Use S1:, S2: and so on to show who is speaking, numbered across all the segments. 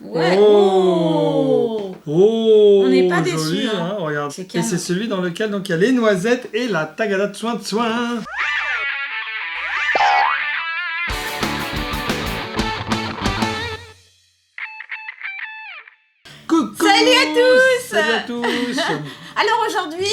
S1: Ouais.
S2: Oh,
S1: On n'est pas déçus,
S2: joli,
S1: hein.
S2: Regarde.
S1: C'est
S2: Et
S1: canon.
S2: c'est celui dans lequel donc il y a les noisettes et la tagada de soin. Coucou.
S1: Salut à tous.
S2: Salut à tous.
S1: Alors aujourd'hui,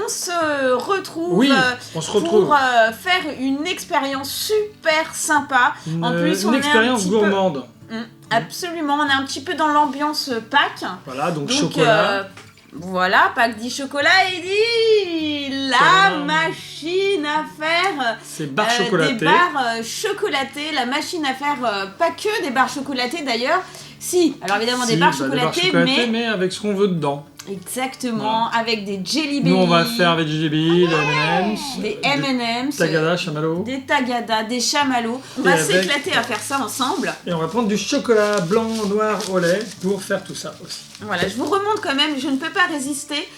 S1: on se retrouve,
S2: Oui, on se retrouve.
S1: pour faire une expérience super sympa. En plus, on
S2: une
S1: est
S2: expérience
S1: un petit
S2: gourmande.
S1: peu... Absolument, on est un petit peu dans l'ambiance Pâques.
S2: Voilà, donc
S1: Donc,
S2: chocolat.
S1: voilà, Pâques dit chocolat et dit la
S2: Tadam.
S1: machine à faire
S2: C'est barres
S1: des
S2: chocolatées.
S1: barres chocolatées. La machine à faire pas que des barres chocolatées d'ailleurs. Si, alors évidemment
S2: Si,
S1: des barres
S2: bah, des barres
S1: chocolatées,
S2: chocolatées,
S1: mais
S2: avec ce qu'on veut dedans.
S1: exactement, avec des Jelly Belly.
S2: Nous, on va faire avec du jelly, des M&M's,
S1: des M&M's,
S2: tagada, chamallow.
S1: des tagada, des chamallows. On
S2: Et
S1: va
S2: avec-
S1: s'éclater à faire ça ensemble.
S2: Et on va prendre du chocolat blanc, noir au lait pour faire tout ça aussi.
S1: Voilà, je vous remonte quand même, je ne peux pas résister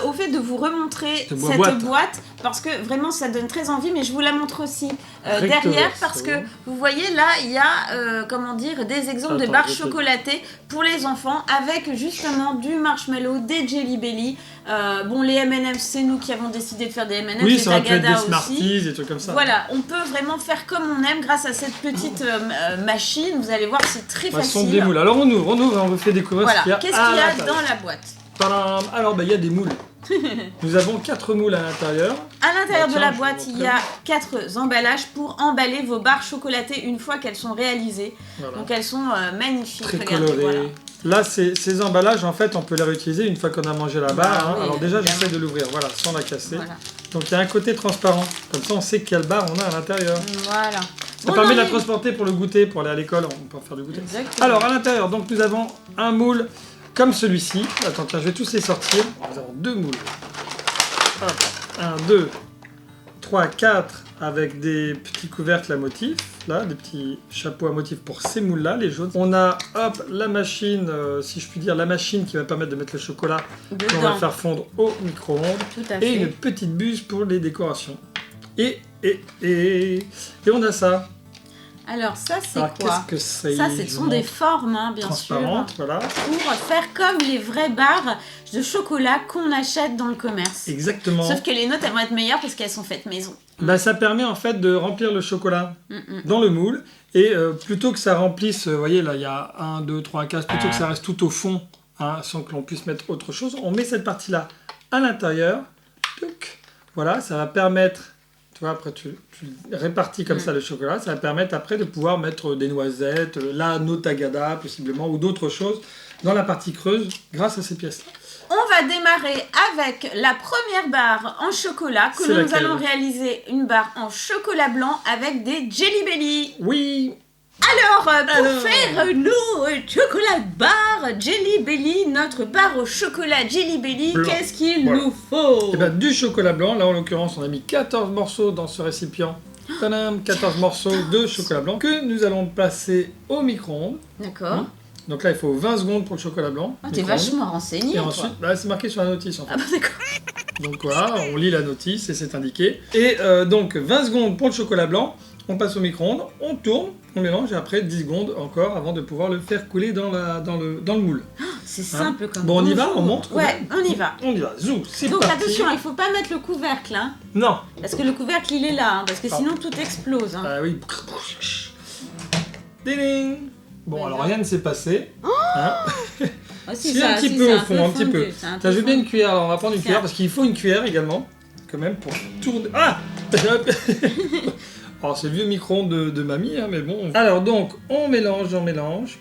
S1: au fait de vous remontrer
S2: Cette
S1: cette
S2: boîte.
S1: boîte parce que vraiment ça donne très envie, mais je vous la montre aussi
S2: Recto
S1: derrière
S2: verso.
S1: parce que vous voyez là, il y a comment dire des exemples de
S2: Attends,
S1: barres
S2: je te-
S1: chocolatées pour les enfants avec justement du marshmallow, des Jelly Belly. Bon, les M&M's, c'est nous qui avons décidé de faire des M&M's,
S2: Oui,
S1: des
S2: ça aurait pu être
S1: tagada
S2: des
S1: aussi.
S2: Smarties, des trucs comme ça.
S1: Voilà, on peut vraiment faire comme on aime grâce à cette petite machine. Vous allez voir, c'est très
S2: Bah, ce sont
S1: facile.
S2: des moules. Alors on ouvre, on vous fait découvrir
S1: Voilà,
S2: ce qu'il y a
S1: qu'est-ce
S2: à
S1: qu'il y a
S2: l'intérieur.
S1: dans la boîte?
S2: Tadam. Alors, bah, il y a des moules. Nous avons 4 moules à l'intérieur.
S1: À l'intérieur
S2: Bah,
S1: de
S2: tiens,
S1: la
S2: je
S1: boîte,
S2: vous
S1: il y a 4 emballages pour emballer vos barres chocolatées une fois qu'elles sont réalisées.
S2: Voilà.
S1: Donc elles sont magnifiques.
S2: Très
S1: regardez,
S2: coloré.
S1: voilà.
S2: Là, ces emballages, en fait, on peut les réutiliser une fois qu'on a mangé la barre.
S1: Ah
S2: hein.
S1: oui,
S2: Alors déjà,
S1: évidemment.
S2: j'essaie de l'ouvrir, voilà, sans la casser.
S1: Voilà.
S2: Donc il y a un côté transparent. Comme ça, on sait quelle barre on a à l'intérieur.
S1: Voilà.
S2: Ça permet de la transporter pour le goûter, pour aller à l'école, on peut en faire du goûter.
S1: Exactement.
S2: Alors, à l'intérieur, donc nous avons un moule comme celui-ci. Attends, tiens, je vais tous les sortir. Nous avons 2 moules. 1, 2, 3, 4 avec des petits couvercles à motifs. Là, des petits chapeaux à motifs pour ces moules-là, les jaunes. On a, hop, la machine, si je puis dire, la machine qui va permettre de mettre le chocolat qu'on va
S1: Dedans.
S2: faire fondre au micro-ondes.
S1: Tout à
S2: Et
S1: fait.
S2: une petite buse pour les décorations. Et on a ça.
S1: Alors ça, c'est
S2: Alors,
S1: quoi?
S2: qu'est-ce que c'est?
S1: Ça, ce
S2: Je
S1: sont
S2: vous
S1: des
S2: montre.
S1: formes, hein, bien sûr.
S2: Transparentes, voilà.
S1: Pour faire comme les vraies barres de chocolat qu'on achète dans le commerce.
S2: Exactement.
S1: Sauf que les nôtres, elles vont être meilleures parce qu'elles sont faites maison.
S2: Bah, ça permet en fait de remplir le chocolat dans le moule. Et plutôt que ça remplisse, vous voyez là, il y a 1, 2, 3, 4, plutôt que ça reste tout au fond, hein, sans que l'on puisse mettre autre chose, on met cette partie-là à l'intérieur. Touc. Voilà, ça va permettre, tu vois, après tu répartis comme ça le chocolat, ça va permettre après de pouvoir mettre des noisettes, là, nos tagada possiblement, ou d'autres choses dans la partie creuse grâce à ces pièces-là.
S1: On va démarrer avec la première barre en chocolat que
S2: C'est
S1: nous
S2: laquelle?
S1: allons réaliser une barre en chocolat blanc avec des Jelly Belly.
S2: Oui.
S1: Alors, pour
S2: Alors.
S1: faire nos chocolat barre Jelly Belly, notre barre au chocolat Jelly Belly,
S2: Blanc.
S1: qu'est-ce qu'il
S2: Voilà.
S1: nous faut?
S2: Et bien du chocolat blanc, là en l'occurrence on a mis 14 morceaux dans ce récipient. Tadam, 14 morceaux de chocolat blanc que nous allons placer au micro-ondes.
S1: D'accord.
S2: Donc là il faut 20 secondes pour le chocolat blanc.
S1: Ah, t'es
S2: micro-ondes.
S1: vachement renseigné,
S2: Et
S1: toi.
S2: ensuite, bah, c'est marqué sur la notice en fait.
S1: Ah bah d'accord.
S2: Donc voilà, on lit la notice et c'est indiqué. Et donc 20 secondes pour le chocolat blanc, on passe au micro-ondes, on tourne, on mélange et après 10 secondes encore avant de pouvoir le faire couler dans le moule.
S1: C'est simple comme
S2: Bon, on y va,
S1: bonjour.
S2: on montre quand
S1: Ouais,
S2: même.
S1: on y va.
S2: On y va, zou, c'est
S1: Donc
S2: parti.
S1: attention, il faut pas mettre le couvercle, hein,
S2: Non.
S1: parce que le couvercle il est là, hein, parce que
S2: Ah.
S1: sinon tout explose. Hein.
S2: Ah oui. Ding. Bon,
S1: Mais
S2: alors
S1: non.
S2: rien ne s'est passé. Hein.
S1: Ah,
S2: Si, un petit peu
S1: c'est
S2: au fond, un petit peu.
S1: fondu, c'est un
S2: T'as
S1: peu
S2: vu bien une
S1: fondu.
S2: cuillère, alors on va prendre une
S1: Tiens.
S2: cuillère parce qu'il faut une cuillère également, quand même, pour tourner. Ah. Alors c'est le vieux micro-ondes de mamie, hein, mais bon. Alors donc, on mélange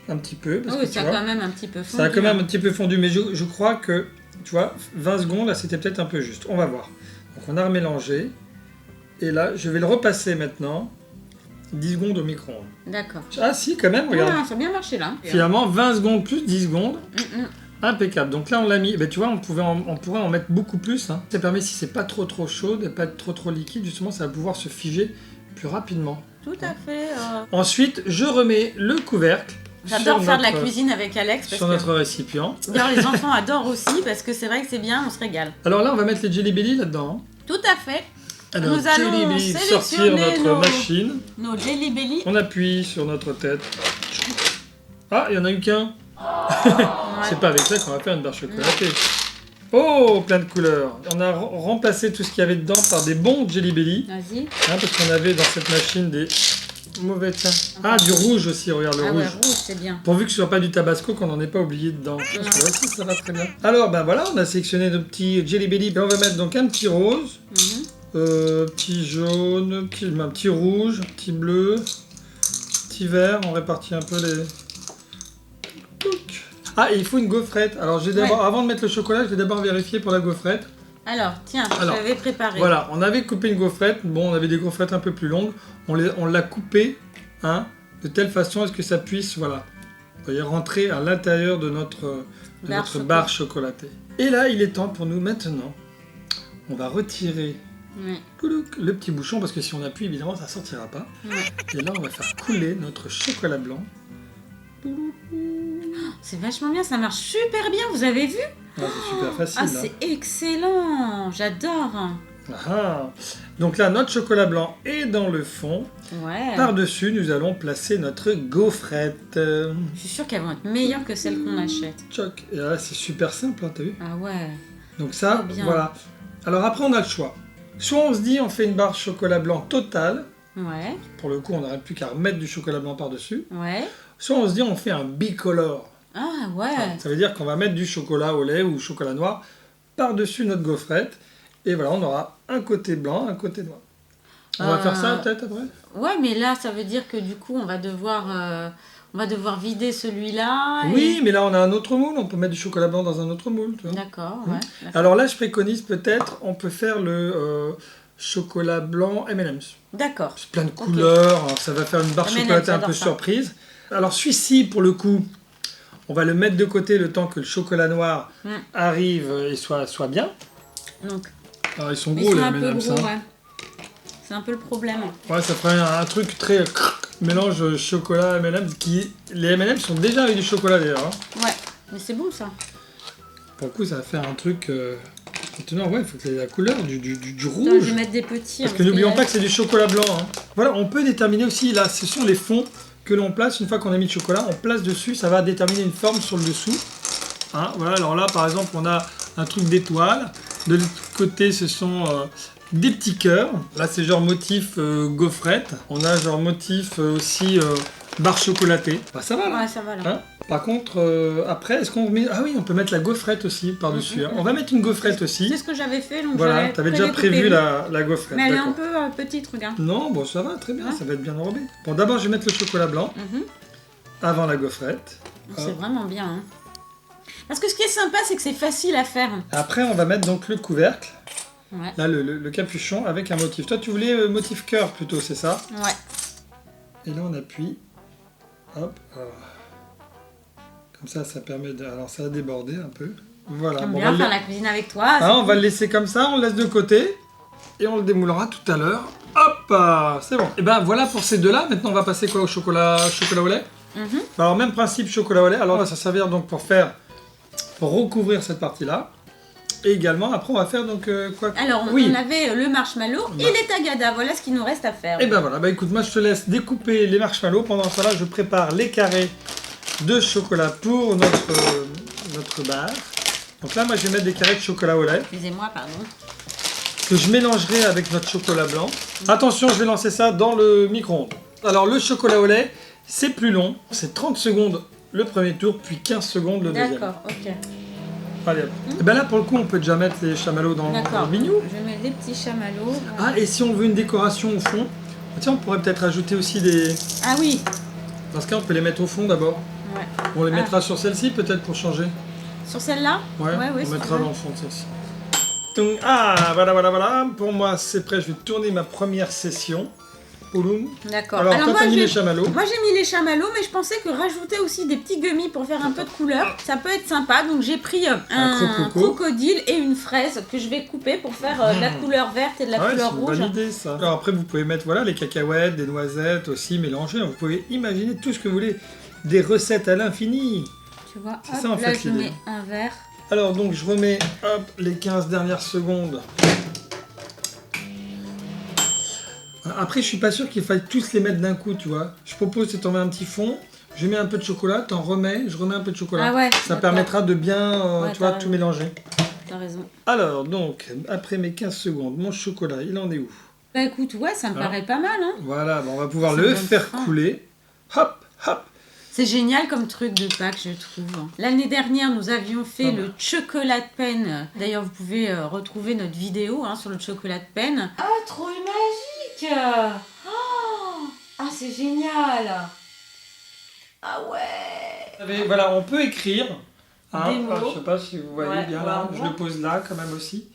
S2: un petit peu. Parce
S1: Ah oui,
S2: que, tu
S1: ça a
S2: vois,
S1: quand même un petit peu fondu.
S2: ça a quand même
S1: hein.
S2: un petit peu fondu, mais je crois que, tu vois, 20 secondes, là c'était peut-être un peu juste. On va voir. Donc on a remélangé. Et là, je vais le repasser maintenant. 10 secondes au micro-ondes.
S1: D'accord.
S2: Ah si, quand même, regarde.
S1: Ah, ça a bien marché là.
S2: Finalement, 20 secondes plus 10 secondes.
S1: Mm, mm.
S2: Impeccable. Donc là, on l'a mis. Ben, tu vois, on pourrait en mettre beaucoup plus. Hein. Ça permet, si c'est pas trop chaud, et pas trop liquide, justement, ça va pouvoir se figer plus rapidement.
S1: Tout à fait.
S2: Ensuite, je remets le couvercle.
S1: J'adore
S2: sur
S1: faire de la
S2: notre-
S1: cuisine avec Alex parce
S2: Sur
S1: que
S2: notre récipient.
S1: d'ailleurs les enfants adorent aussi parce que c'est vrai que c'est bien, on se régale.
S2: Alors là, on va mettre les Jelly Belly là-dedans.
S1: Tout à fait.
S2: Alors,
S1: Nous allons
S2: Jelly Belly, sortir
S1: sélectionner
S2: notre
S1: nos-
S2: machine.
S1: Nos Jelly Belly.
S2: On appuie sur notre tête. Ah, il y en a eu qu'un. C'est pas avec ça qu'on va faire une barre chocolatée. Oh, plein de couleurs. On a remplacé tout ce qu'il y avait dedans par des bons Jelly Belly.
S1: Vas-y.
S2: Parce qu'on avait dans cette machine des mauvais, tiens. Ah, du rouge aussi, regarde le
S1: Ah
S2: rouge.
S1: ouais, rouge, c'est bien.
S2: Pourvu que ce soit pas du tabasco, qu'on n'en ait pas oublié dedans. Parce que là aussi, ça va très bien. Alors, ben voilà, on a sélectionné nos petits Jelly Belly. Ben, on va mettre donc un petit rose, petit jaune, un petit rouge, petit bleu, petit vert. On répartit un peu les... Ah, et il faut une gaufrette. Alors, avant de mettre le chocolat, je vais d'abord vérifier pour la gaufrette.
S1: Alors, tiens, je l'avais préparé.
S2: Voilà, on avait coupé une gaufrette. Bon, on avait des gaufrettes un peu plus longues. On l'a coupée, de telle façon à ce que ça puisse, voilà, vous voyez, rentrer à l'intérieur de notre barre chocolatée. Et là, il est temps pour nous maintenant. On va retirer le petit bouchon parce que si on appuie, évidemment, ça sortira pas. Et là, on va faire couler notre chocolat blanc.
S1: C'est vachement bien, ça marche super bien, vous avez vu?
S2: Ah, c'est super facile.
S1: Ah, c'est excellent, j'adore.
S2: Donc là, notre chocolat blanc est dans le fond.
S1: Ouais.
S2: Par-dessus, nous allons placer notre gaufrette.
S1: Je suis sûre qu'elles vont être meilleures que celles qu'on achète.
S2: Tchoc. Et là, c'est super simple, t'as vu?
S1: Ah ouais.
S2: Donc ça, voilà. Alors après, on a le choix. Soit on se dit, on fait une barre chocolat blanc totale.
S1: Ouais.
S2: Pour le coup, on n'aurait plus qu'à remettre du chocolat blanc par-dessus.
S1: Ouais.
S2: Soit on se dit, on fait un bicolore.
S1: Ah ouais.
S2: Ça veut dire qu'on va mettre du chocolat au lait ou chocolat noir par-dessus notre gaufrette. Et voilà, on aura un côté blanc, un côté noir. On va faire ça peut-être après?
S1: Ouais, mais là, ça veut dire que du coup, on va devoir vider celui-là.
S2: Oui, mais là, on a un autre moule. On peut mettre du chocolat blanc dans un autre moule.
S1: D'accord, ouais.
S2: Alors là, je préconise peut-être, on peut faire le chocolat blanc M&M's.
S1: D'accord.
S2: C'est plein de couleurs. Alors, ça va faire une barre chocolatée un peu surprise. Alors celui-ci, pour le coup, on va le mettre de côté le temps que le chocolat noir arrive et soit bien.
S1: Donc,
S2: alors, ils sont gros, les M&M's.
S1: C'est un peu le problème.
S2: Ouais, ça ferait un truc très mélange chocolat M&M's. Les M&M's sont déjà avec du chocolat d'ailleurs.
S1: Ouais, mais c'est bon ça.
S2: Pour le coup, ça va faire un truc... Maintenant, ouais, il faut que la couleur du rouge.
S1: Attends, je vais mettre des petits.
S2: Parce que n'oublions pas que c'est du chocolat blanc. Voilà, on peut déterminer aussi, là, ce sont les fonds que l'on place. Une fois qu'on a mis le chocolat, on place dessus. Ça va déterminer une forme sur le dessous. Voilà, alors là, par exemple, on a un truc d'étoile. De l'autre côté, ce sont des petits cœurs. Là, c'est genre motif gaufrette. On a genre motif aussi barre chocolatée. Bah, ça va là.
S1: Ouais, ça va là.
S2: Par contre, après, est-ce qu'on met... Ah oui, on peut mettre la gaufrette aussi par-dessus. On va mettre une gaufrette aussi.
S1: C'est ce que j'avais fait. Donc
S2: voilà, t'avais déjà prévu la gaufrette.
S1: Mais elle est un peu petite, regarde.
S2: Non, bon, ça va, très bien, ça va être bien enrobé. Bon, d'abord, je vais mettre le chocolat blanc avant la gaufrette.
S1: C'est vraiment bien. Parce que ce qui est sympa, c'est que c'est facile à faire.
S2: Après, on va mettre donc le couvercle.
S1: Ouais.
S2: Là, le capuchon avec un motif. Toi, tu voulais motif cœur plutôt, c'est ça?
S1: Ouais.
S2: Et là, on appuie. Hop. Comme ça, ça permet de... Alors, ça a débordé un peu. Voilà.
S1: J'aime bien faire la cuisine avec toi.
S2: On va le laisser comme ça, on le laisse de côté. Et on le démoulera tout à l'heure. Hop, c'est bon. Et ben voilà pour ces deux-là. Maintenant, on va passer quoi au chocolat au lait. Alors, même principe, chocolat au lait. Alors, ça va servir donc pour recouvrir cette partie-là. Et également, après, on va faire donc quoi?
S1: Alors, on avait le marshmallow et les tagada. Voilà ce qu'il nous reste à faire.
S2: Et ben voilà. Bah écoute, moi, je te laisse découper les marshmallows. Pendant ce temps-là, je prépare les carrés de chocolat pour notre barre. Donc là, moi, je vais mettre des carrés de chocolat au lait.
S1: Excusez-moi, pardon.
S2: Que je mélangerai avec notre chocolat blanc. Attention, je vais lancer ça dans le micro-ondes. Alors, le chocolat au lait, c'est plus long. C'est 30 secondes le premier tour, puis 15 secondes le deuxième.
S1: D'accord, ok.
S2: Allez, et ben là, pour le coup, on peut déjà mettre les chamallows dans le bignou.
S1: Je vais mettre des petits chamallows.
S2: Ah, et si on veut une décoration au fond, tiens, on pourrait peut-être ajouter aussi des...
S1: Ah oui.
S2: Dans ce cas, on peut les mettre au fond d'abord.
S1: Ouais.
S2: On les mettra sur celle-ci, peut-être, pour changer.
S1: Sur celle-là?
S2: Ouais, on mettra dans le fond de celle-ci. Donc, voilà. Pour moi, c'est prêt. Je vais tourner ma première session.
S1: D'accord.
S2: Alors toi, t'as mis les chamallows.
S1: Moi, j'ai mis les chamallows, mais je pensais que rajouter aussi des petits gummies pour faire un peu de couleur, ça peut être sympa. Donc, j'ai pris un crocodile et une fraise que je vais couper pour faire de la couleur verte et de la couleur rouge.
S2: C'est une bonne idée, ça. Alors après, vous pouvez mettre les cacahuètes, des noisettes aussi mélangées. Vous pouvez imaginer tout ce que vous voulez. Des recettes à l'infini.
S1: Tu vois,
S2: c'est ça, en fait,
S1: je mets un verre.
S2: Alors, donc, je remets les 15 dernières secondes. Après, je suis pas sûr qu'il faille tous les mettre d'un coup, tu vois. Je propose de tomber un petit fond. je mets un peu de chocolat, t'en remets, je remets un peu de chocolat.
S1: Ah ouais,
S2: ça permettra de bien, tu vois, tout mélanger.
S1: T'as raison.
S2: Alors, donc, après mes 15 secondes, mon chocolat, il en est où?
S1: Bah écoute, ouais, ça me paraît pas mal, hein.
S2: Voilà, on va pouvoir le faire couler. Hop, hop.
S1: C'est génial comme truc de Pâques, je trouve. L'année dernière, nous avions fait le chocolat pen. D'ailleurs, vous pouvez retrouver notre vidéo sur le chocolat pen. Ah, trop magique! Oh, ah, c'est génial! Ah ouais!
S2: Voilà, on peut écrire.
S1: Des mots.
S2: Je sais pas si vous voyez bien là.
S1: Ouais.
S2: Je le pose là quand même aussi.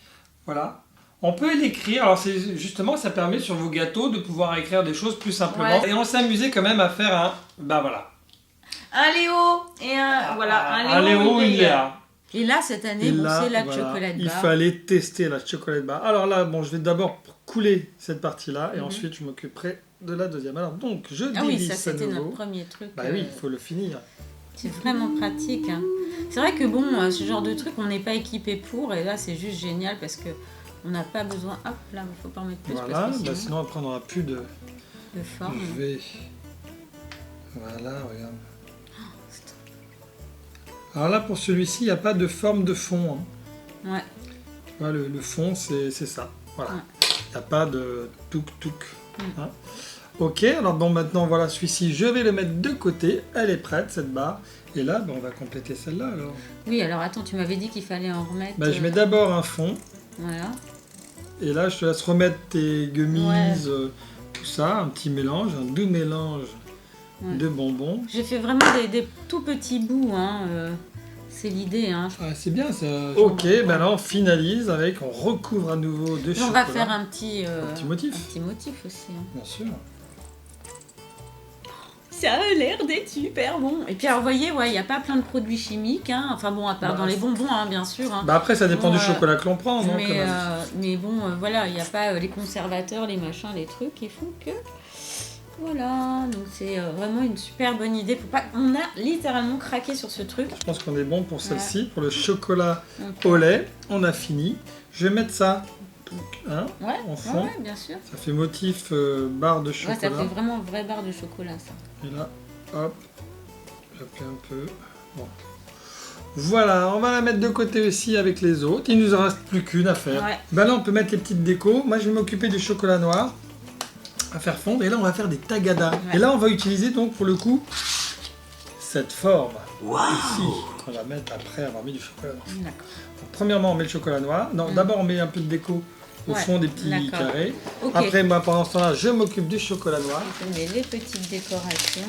S2: Voilà. On peut l'écrire. Alors c'est justement, ça permet sur vos gâteaux de pouvoir écrire des choses plus simplement. Ouais. Et on s'amusait quand même à faire un. Bah voilà.
S1: Un Léo et un
S2: Léo, une Léa.
S1: Et là, cette année, c'est la chocolat bar.
S2: Il fallait tester la chocolat bar. Alors là, bon, je vais d'abord couler cette partie-là et ensuite je m'occuperai de la deuxième. Alors donc, je dévisse à nouveau. Ah oui, ça c'était notre premier truc. Bah oui, il faut le finir.
S1: C'est vraiment pratique. Hein. C'est vrai que bon, ce genre de truc, on n'est pas équipé pour. Et là, c'est juste génial parce que on n'a pas besoin. Hop, là, il ne faut pas en mettre plus.
S2: Voilà, parce que sinon après, on n'aura plus de
S1: forme.
S2: Je vais. Voilà, regarde. Alors là, pour celui-ci, il n'y a pas de forme de fond. Hein.
S1: Ouais.
S2: Voilà, le fond, c'est ça. Voilà. Il n'y a pas de touk-touk. Hein. Ok, alors bon, maintenant, voilà, celui-ci, je vais le mettre de côté. Elle est prête, cette barre. Et là, on va compléter celle-là, alors.
S1: Oui, alors attends, tu m'avais dit qu'il fallait en remettre...
S2: Je mets d'abord un fond.
S1: Voilà.
S2: Et là, je te laisse remettre tes gummies, tout ça. Un petit mélange, un doux mélange de bonbons.
S1: J'ai fait vraiment des tout petits bouts, c'est l'idée. Hein.
S2: Ah, c'est bien ça. Ok, là on finalise avec, on recouvre à nouveau de chocolat.
S1: On va faire un petit
S2: motif.
S1: Un petit motif aussi. Hein.
S2: Bien sûr.
S1: Ça a l'air d'être super bon. Et puis alors, vous voyez, il n'y a pas plein de produits chimiques. Hein. Enfin bon, à part dans les bonbons, bien sûr. Hein.
S2: Après, ça dépend du chocolat que l'on prend. Non,
S1: mais bon, voilà, il n'y a pas les conservateurs, les machins, les trucs qui font que... Voilà, donc c'est vraiment une super bonne idée. On a littéralement craqué sur ce truc.
S2: Je pense qu'on est bon pour celle-ci, pour le chocolat au lait. On a fini. Je vais mettre ça en fond.
S1: Ouais, bien sûr.
S2: Ça fait motif barre de chocolat.
S1: Ouais, ça fait vraiment vraie barre de chocolat, ça.
S2: Et là, hop, j'appuie un peu. Bon. Voilà, on va la mettre de côté aussi avec les autres. Il nous en reste plus qu'une à faire. Ouais. Là, on peut mettre les petites décos. Moi, je vais m'occuper du chocolat noir à faire fondre. Et là, on va faire des tagadas. Ouais. Et là, on va utiliser donc pour le coup cette forme ici qu'on va mettre après avoir mis du chocolat noir.
S1: D'accord.
S2: Donc, premièrement, on met le chocolat noir. Non, d'abord, on met un peu de déco au fond des petits carrés. Okay. Après, moi, pendant ce temps-là, je m'occupe du chocolat noir.
S1: Je mets les petites décorations.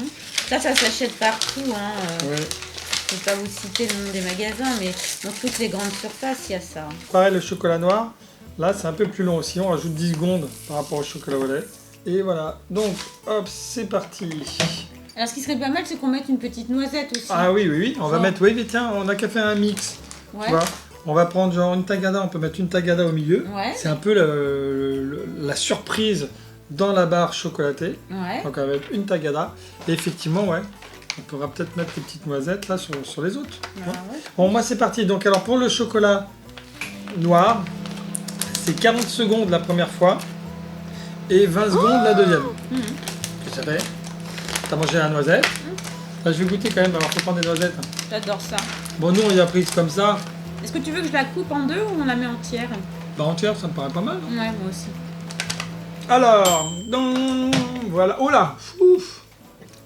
S1: Ça s'achète partout. Ouais. Je ne vais pas vous citer le nom des magasins, mais dans toutes les grandes surfaces, il y a ça.
S2: Pareil, le chocolat noir, là, c'est un peu plus long aussi. On rajoute 10 secondes par rapport au chocolat au lait. Et voilà. Donc, hop, c'est parti.
S1: Alors, ce qui serait pas mal, c'est qu'on mette une petite noisette aussi.
S2: Ah oui. On va mettre... Oui, mais tiens, on n'a qu'à faire un mix. Ouais. Tu vois, on va prendre genre une tagada, on peut mettre une tagada au milieu. Ouais. C'est un peu la surprise dans la barre chocolatée. Ouais. Donc, on va mettre une tagada. Et effectivement, on pourra peut-être mettre les petites noisettes là sur les autres. Ouais. Bon, moi, c'est parti. Donc, alors, pour le chocolat noir, c'est 40 secondes la première fois. Et 20 secondes la deuxième. Qu'est-ce que ça fait? T'as mangé la noisette. Là, je vais goûter quand même, alors faut prendre des noisettes.
S1: J'adore ça.
S2: Bon, nous, on y a prise comme ça.
S1: Est-ce que tu veux que je la coupe en deux ou on la met entière?
S2: Entière, ça me paraît pas mal.
S1: Ouais, moi aussi.
S2: Alors, voilà. Oh là, ouf.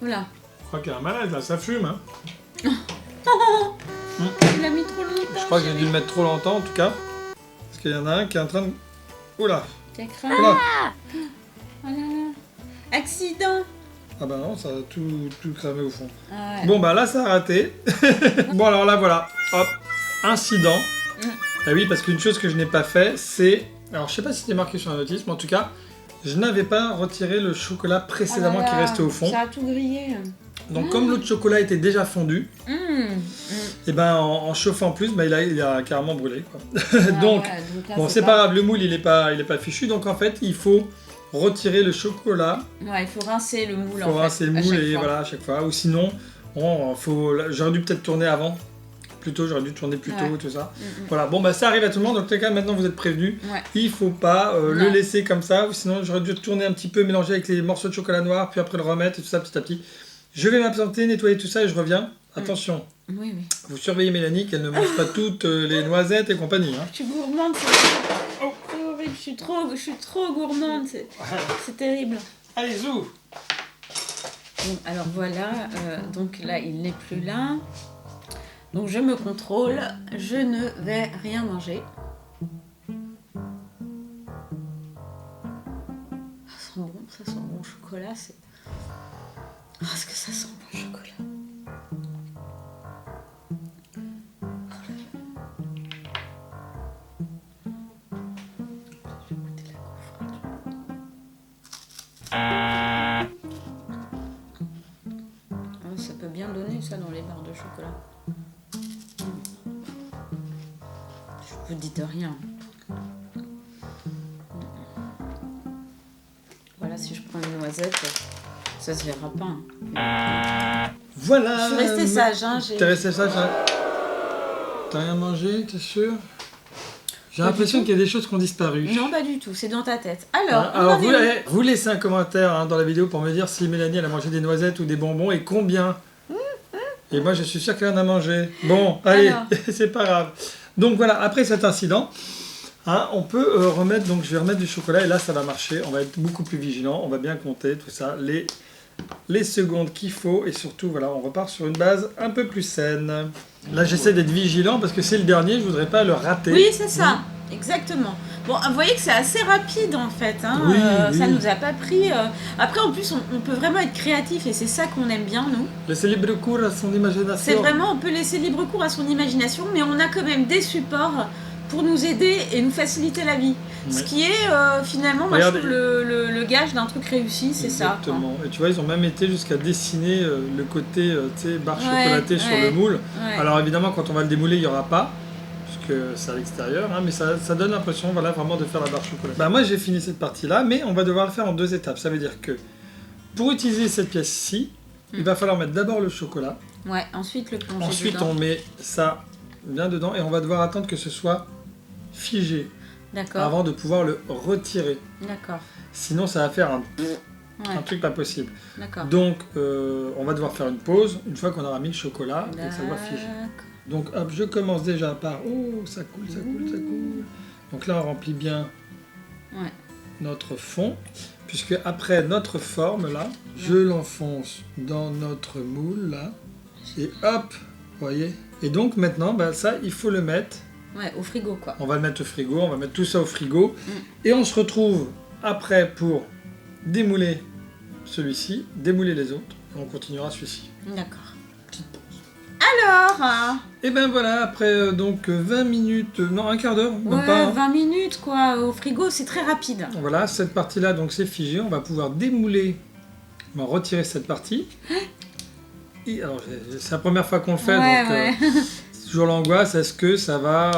S1: Oula.
S2: Je crois qu'il y a un malaise, là, ça fume. Hein.
S1: Tu l'as mis trop longtemps.
S2: Je crois que j'ai dû le mettre trop longtemps, en tout cas. Parce qu'il y en a un qui est en train de... Oula.
S1: T'as cramé. Oh là là. Accident.
S2: Ah bah non, ça a tout cramé au fond.
S1: Ah ouais.
S2: Bon bah là, ça a raté. Bon alors là, voilà. Hop, incident. Ah oui, parce qu'une chose que je n'ai pas fait, c'est... Alors je sais pas si c'était marqué sur la notice, mais en tout cas, je n'avais pas retiré le chocolat précédemment qui restait au fond.
S1: Ça a tout grillé.
S2: Donc comme l'autre chocolat était déjà fondu, et ben en chauffant plus, il a carrément brûlé. Quoi. Donc là, bon, c'est pas grave, le moule il est pas fichu, donc en fait il faut retirer le chocolat.
S1: Ouais, il faut rincer le moule.
S2: Il faut rincer le moule et voilà à chaque fois. Ou sinon, j'aurais dû peut-être tourner avant. Plutôt, j'aurais dû tourner plus tôt, tout ça. Voilà, bon bah ça arrive à tout le monde, donc en tout cas maintenant vous êtes prévenus. Il faut pas le laisser comme ça, ou sinon j'aurais dû tourner un petit peu, mélanger avec les morceaux de chocolat noir, puis après le remettre et tout ça petit à petit. Je vais m'absenter, nettoyer tout ça et je reviens. Attention,
S1: Oui, oui.
S2: vous surveillez Mélanie qu'elle ne mange pas toutes les noisettes et compagnie. Hein.
S1: Je suis gourmande, c'est horrible. Je suis trop gourmande, c'est terrible.
S2: Allez, zou.
S1: Bon, alors voilà, donc là, il n'est plus là. Donc je me contrôle, je ne vais rien manger. Ça sent bon le chocolat, c'est... Oh, est-ce que ça sent bon le chocolat? Oh là là. Je vais goûter la gaufre. Oh, ça peut bien donner ça dans les barres de chocolat. Vous dites rien. Voilà, si je prends une noisette, ça se verra pas. Hein.
S2: Voilà.
S1: Je suis restée sage. Hein,
S2: T'es restée sage, hein. T'as rien mangé, t'es sûr? J'ai
S1: Pas
S2: l'impression
S1: du
S2: qu'il y a des choses qui ont disparu.
S1: Non, pas du tout, c'est dans ta tête. Alors,
S2: Alors vous laissez un commentaire hein, dans la vidéo pour me dire si Mélanie elle a mangé des noisettes ou des bonbons et combien. Et moi je suis sûr qu'elle en a mangé. Bon, allez, c'est pas grave. Donc voilà, après cet incident, hein, on peut remettre, donc je vais remettre du chocolat et là ça va marcher. On va être beaucoup plus vigilant, on va bien compter tout ça, les secondes qu'il faut et surtout voilà, on repart sur une base un peu plus saine. Là j'essaie d'être vigilant parce que c'est le dernier, je voudrais pas le rater.
S1: Oui, c'est ça, exactement. Bon, vous voyez que c'est assez rapide en fait, hein.
S2: Oui,
S1: ça
S2: oui.
S1: nous a pas pris... Après en plus on peut vraiment être créatif et c'est ça qu'on aime bien nous.
S2: Laisser libre cours à son imagination.
S1: C'est vraiment, on peut laisser libre cours à son imagination, mais on a quand même des supports pour nous aider et nous faciliter la vie.
S2: Oui.
S1: Ce qui est finalement, moi
S2: Regarde,
S1: je trouve le gage d'un truc réussi, c'est ça.
S2: Exactement. Et tu vois, ils ont même été jusqu'à dessiner le côté tu sais, barre chocolatée sur le moule.
S1: Ouais.
S2: Alors évidemment, quand on va le démouler, il n'y aura pas, puisque c'est à l'extérieur, hein, mais ça donne l'impression voilà, vraiment de faire la barre chocolatée. Bah, moi, j'ai fini cette partie-là, mais on va devoir le faire en 2 étapes. Ça veut dire que pour utiliser cette pièce-ci, il va falloir mettre d'abord le chocolat.
S1: Ouais, ensuite le plonger
S2: Ensuite,
S1: dedans.
S2: on met ça bien dedans et on va devoir attendre que ce soit figé
S1: D'accord,
S2: avant de pouvoir le retirer.
S1: d'accord.
S2: Sinon, ça va faire un
S1: Ouais,
S2: truc pas possible.
S1: d'accord.
S2: Donc, on va devoir faire une pause une fois qu'on aura mis le chocolat et que ça va figer. Donc, hop, je commence déjà par... Oh, ça coule, ça coule, ça coule. Donc là, on remplit bien
S1: Ouais.
S2: notre fond. Puisque après notre forme, là, je l'enfonce dans notre moule, là. Et hop, vous voyez. Et donc, maintenant, bah, ça, il faut le mettre.
S1: Ouais, au frigo quoi.
S2: On va le mettre au frigo, on va mettre tout ça au frigo. Et on se retrouve après pour démouler celui-ci, démouler les autres. Et on continuera celui-ci.
S1: D'accord.
S2: Petite pause.
S1: Alors
S2: Et ben voilà, après donc 20 minutes, non un quart d'heure, même
S1: ouais,
S2: pas.
S1: 20 minutes quoi, au frigo, c'est très rapide.
S2: Voilà, cette partie-là donc c'est figé, on va pouvoir démouler, on va retirer cette partie. Et alors c'est la première fois qu'on le fait,
S1: Ouais,
S2: donc
S1: ouais.
S2: c'est toujours l'angoisse, est-ce que ça va...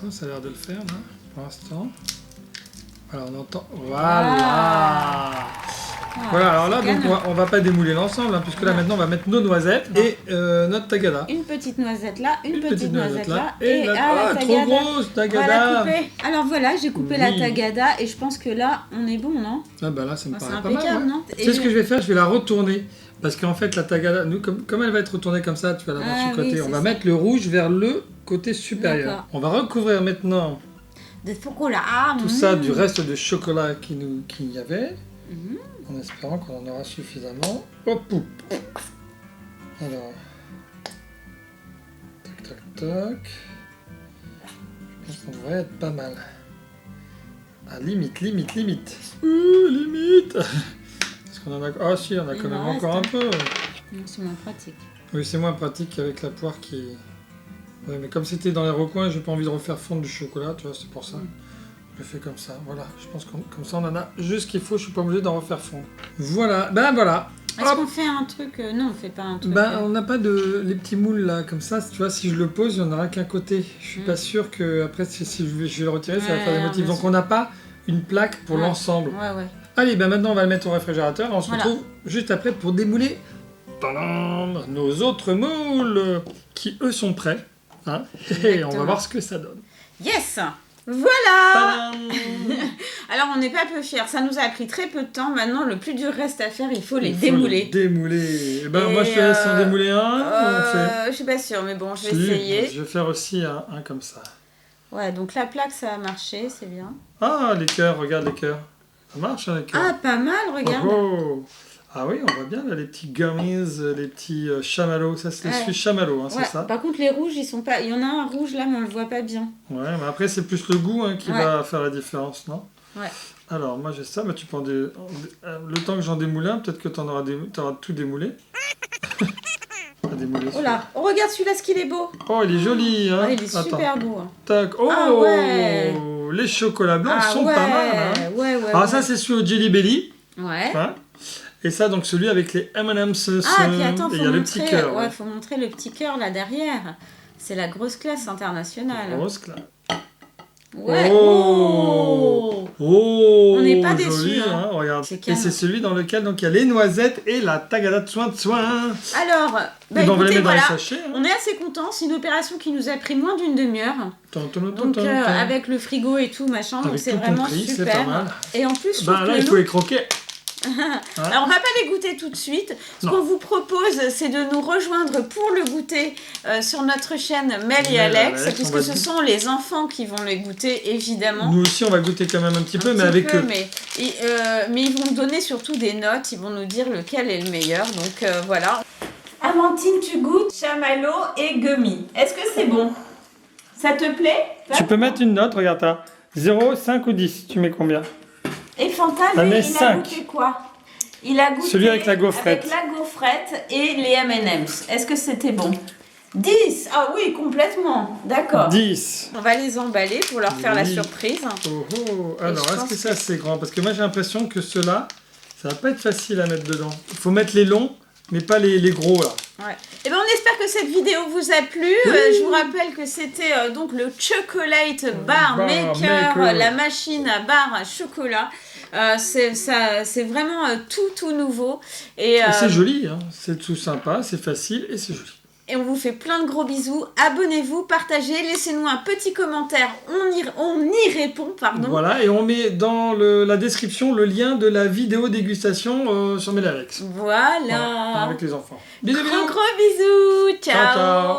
S2: Oh, ça a l'air de le faire là, pour l'instant. Voilà, on entend... Voilà. Voilà, alors là, donc, on va pas démouler l'ensemble, hein, puisque là, maintenant, on va mettre nos noisettes et notre tagada.
S1: Une petite noisette là, une petite noisette là,
S2: et la
S1: la
S2: trop
S1: tagada.
S2: grosse tagada.
S1: Voilà, coupée. Alors voilà, j'ai coupé la
S2: Oui.
S1: tagada et je pense que là, on est bon, non?
S2: Ah bah là, ça me
S1: C'est
S2: paraît pas mal.
S1: impeccable,
S2: Ouais.
S1: non?
S2: Tu sais ce que je vais faire? Je vais la retourner. Parce qu'en fait, la tagada, nous, comme elle va être retournée comme ça, tu vas la voir sur le côté.
S1: Oui,
S2: On va
S1: ça.
S2: mettre le rouge vers le côté supérieur.
S1: D'accord.
S2: On va recouvrir maintenant
S1: De chocolat.
S2: tout ça du reste de chocolat qu'il y avait.
S1: Mhm.
S2: En espérant qu'on en aura suffisamment. Hop, hop. Alors. Tac, tac, tac. Je pense qu'on devrait être pas mal. Ah, limite. Limite. Parce qu'on en a... Ah si, on a quand
S1: Il
S2: même
S1: en
S2: encore un
S1: reste,
S2: peu.
S1: Non, c'est moins pratique.
S2: Oui, c'est moins pratique qu'avec la poire qui... Ouais, mais comme c'était dans les recoins, j'ai pas envie de refaire fondre du chocolat, tu vois, c'est pour ça. Je le fais comme ça, voilà. Je pense que comme ça, on en a juste ce qu'il faut, je suis pas obligé d'en refaire fondre. Voilà, ben voilà.
S1: Est-ce
S2: Hop.
S1: qu'on fait un truc Non, on fait pas un truc.
S2: Ben, on n'a pas de... Les petits moules, là, comme ça, tu vois, si je le pose, il n'y en aura qu'un côté. Je suis pas sûr que, après, si je vais le retirer, ça va faire des
S1: Ouais,
S2: motifs.
S1: bien
S2: Donc,
S1: sûr.
S2: on n'a pas une plaque pour
S1: Ouais.
S2: l'ensemble.
S1: Ouais.
S2: Allez, ben maintenant, on va le mettre au réfrigérateur. On se
S1: Voilà.
S2: retrouve juste après pour démouler tadam, nos autres moules qui, eux, sont prêts. Hein et on va
S1: Exactement.
S2: voir ce que ça donne.
S1: Yes. Voilà.
S2: Tadam.
S1: Alors on n'est pas peu fiers, ça nous a pris très peu de temps. Maintenant le plus dur reste à faire, il faut les démouler.
S2: Démouler. Eh ben, moi je te laisse en démouler un. On fait...
S1: Je suis pas sûre, mais bon, je vais
S2: Si,
S1: essayer.
S2: je vais faire aussi un comme ça.
S1: Ouais, donc la plaque ça a marché, c'est bien.
S2: Ah, les cœurs, regarde les cœurs. Ça marche hein, les cœurs.
S1: Ah, pas mal, regarde.
S2: Oh. Ah oui, on voit bien là, les petits gummies, les petits chamallows. Ça, c'est les chamallows, hein,
S1: Ouais,
S2: c'est ça.
S1: par contre, les rouges, ils sont pas. Il y en a un rouge là, mais on le voit pas bien.
S2: Ouais, mais après, c'est plus le goût hein, qui va faire la différence, non?
S1: Ouais.
S2: Alors, moi j'ai ça, mais tu peux le temps que j'en démoule un, peut-être que t'auras tout démoulé. Démoulé,
S1: oh là, oh, regarde celui-là, ce qu'il est beau.
S2: Oh, il est joli, hein.
S1: Ouais, il est super beau. Hein.
S2: Tac. Oh,
S1: ah, ouais.
S2: Les chocolats blancs sont pas mal. Hein.
S1: Ouais,
S2: alors ça, c'est celui au Jelly Belly.
S1: Ouais.
S2: Hein. Et ça, donc celui avec les M&M's.
S1: Ah, puis attends,
S2: il y a le petit cœur.
S1: Ouais, faut montrer le petit cœur là derrière. C'est la grosse classe internationale.
S2: Grosse classe.
S1: Ouais.
S2: Oh, oh,
S1: on n'est pas
S2: joli,
S1: déçus. Hein.
S2: Regarde. Et c'est celui dans lequel donc il y a les noisettes et la tagada de soin.
S1: Alors,
S2: bah, écoutez, voilà, sachet, hein.
S1: On est assez contents. C'est une opération qui nous a pris moins d'une demi-heure. Donc avec le frigo et tout machin, donc c'est vraiment super.
S2: Pas mal.
S1: Et en plus, je
S2: là il faut les croquer.
S1: Alors on va pas les goûter tout de suite. Ce qu'on vous propose, c'est de nous rejoindre pour le goûter sur notre chaîne Mel et Alex, puisque ce sont les enfants qui vont les goûter évidemment.
S2: Nous aussi on va goûter quand même un petit peu, mais avec eux.
S1: Mais ils vont nous donner surtout des notes, ils vont nous dire lequel est le meilleur. Donc voilà. Amandine, tu goûtes chamallow et gummy. Est-ce que c'est bon? Ça te plaît?
S2: Tu peux mettre une note, regarde ça. 0, 5 ou 10, tu mets combien?
S1: Et Fanta, il a goûté quoi? Il a goûté
S2: celui avec la gaufrette.
S1: Avec la gaufrette et les M&M's. Est-ce que c'était bon? 10. Ah oui, complètement. D'accord.
S2: 10.
S1: On va les emballer pour leur faire la surprise.
S2: Oh, oh. Alors, est-ce que c'est assez grand? Parce que moi, j'ai l'impression que ceux-là, ça va pas être facile à mettre dedans. Il faut mettre les longs, mais pas les gros, là.
S1: Ouais. Et ben on espère que cette vidéo vous a plu. Je vous rappelle que c'était donc le Chocolate Bar Maker, la machine à bar à chocolat. C'est vraiment tout nouveau. Et
S2: c'est joli, hein. C'est tout sympa, c'est facile et c'est joli.
S1: Et on vous fait plein de gros bisous. Abonnez-vous, partagez, laissez-nous un petit commentaire. On y répond, pardon.
S2: Voilà, et on met dans la description le lien de la vidéo dégustation sur Mel Alex.
S1: Voilà.
S2: Avec les enfants. Bisous,
S1: gros bisous. Ciao.